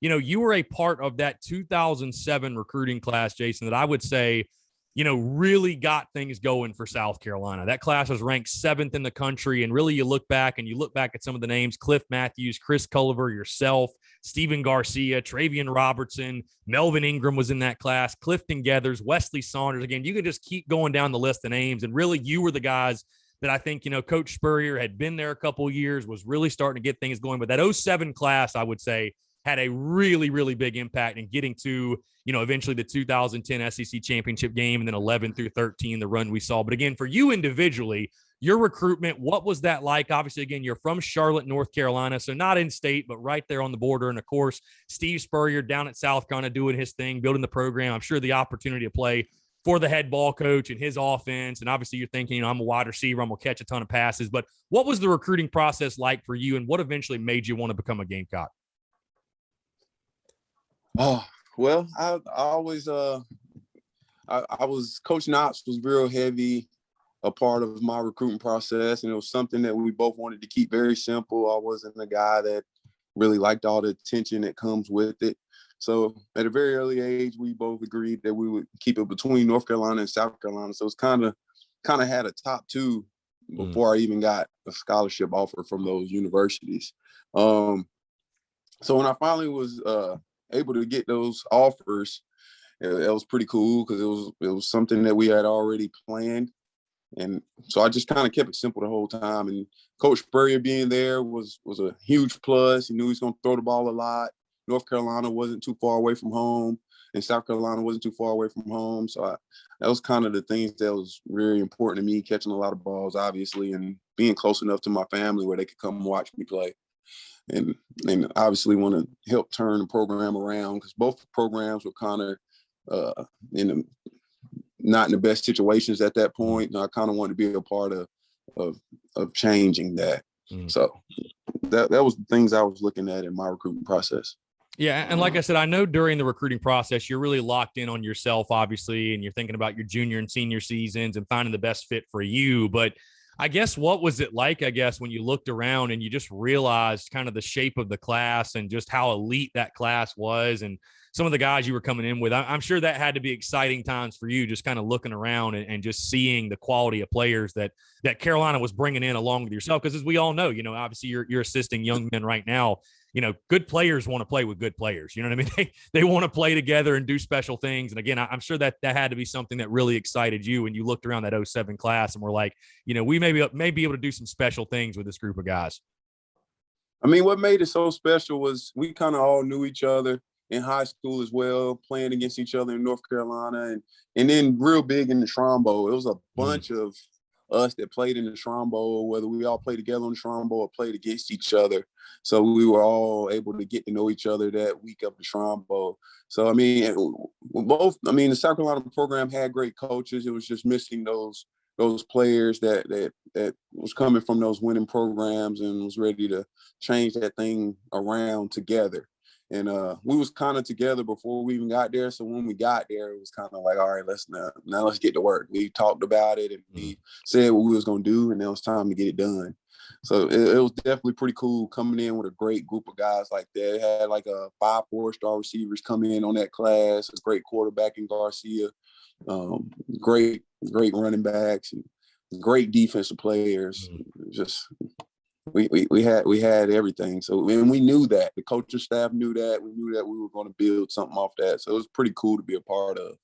you were a part of that 2007 recruiting class, Jason, that I would say, really got things going for South Carolina. That class was ranked 7th in the country. And really, you look back at some of the names: Cliff Matthews, Chris Culliver, yourself, Steven Garcia, Travian Robertson, Melvin Ingram was in that class, Clifton Geathers, Wesley Saunders. Again, you could just keep going down the list of names. And really, you were the guys that I think, Coach Spurrier had been there a couple of years, was really starting to get things going. But that 07 class, I would say, had a really, really big impact in getting to, eventually the 2010 SEC championship game, and then 11 through 13, the run we saw. But again, for you individually, your recruitment, what was that like? Obviously, again, you're from Charlotte, North Carolina, so not in state, but right there on the border. And of course, Steve Spurrier down at South Carolina doing his thing, building the program. I'm sure the opportunity to play for the head ball coach and his offense. And obviously you're thinking, I'm a wide receiver, I'm going to catch a ton of passes. But what was the recruiting process like for you, and what eventually made you want to become a Gamecock? Oh, well, I always, I was, Coach Knotts was real heavy a part of my recruiting process. And it was something that we both wanted to keep very simple. I wasn't a guy that really liked all the attention that comes with it. So at a very early age, we both agreed that we would keep it between North Carolina and South Carolina. So it's kind of had a top two before I even got a scholarship offer from those universities. So when I finally was able to get those offers, it was pretty cool because it was something that we had already planned. And so I just kind of kept it simple the whole time. And Coach Spurrier being there was a huge plus. He knew he was going to throw the ball a lot. North Carolina wasn't too far away from home, and South Carolina wasn't too far away from home. So that was kind of the things that was very important to me, catching a lot of balls, obviously, and being close enough to my family where they could come watch me play. And obviously want to help turn the program around, because both programs were kind of not in the best situations at that point. And I kind of wanted to be a part of changing that. So that was the things I was looking at in my recruiting process. Yeah, and like I said, I know during the recruiting process, you're really locked in on yourself, obviously, and you're thinking about your junior and senior seasons and finding the best fit for you. But I guess what was it like, when you looked around and you just realized kind of the shape of the class and just how elite that class was and some of the guys you were coming in with? I'm sure that had to be exciting times for you, just kind of looking around and just seeing the quality of players that Carolina was bringing in along with yourself. Because as we all know, obviously you're assisting young men right now. Good players want to play with good players. You know what I mean? They want to play together and do special things. And again, I'm sure that had to be something that really excited you when you looked around that 07 class and were like, we may be able to do some special things with this group of guys. I mean, what made it so special was we kind of all knew each other in high school as well, playing against each other in North Carolina, and then real big in the Shrine Bowl. It was a bunch of us that played in the Shrine Bowl, whether we all played together in the Shrine Bowl or played against each other. So we were all able to get to know each other that week of the Shrine Bowl. So, I mean, the South Carolina program had great coaches. It was just missing those players that was coming from those winning programs and was ready to change that thing around together. And we was kind of together before we even got there. So when we got there, it was kind of like, all right, let's get to work. We talked about it and we said what we was going to do, and now it's time to get it done. So it was definitely pretty cool coming in with a great group of guys like that. It had like 5 4-star receivers coming in on that class, a great quarterback in Garcia, great running backs, and great defensive players. Just we had everything. So, and we knew that. The coaching staff knew that. We knew that we were going to build something off that. So it was pretty cool to be a part of.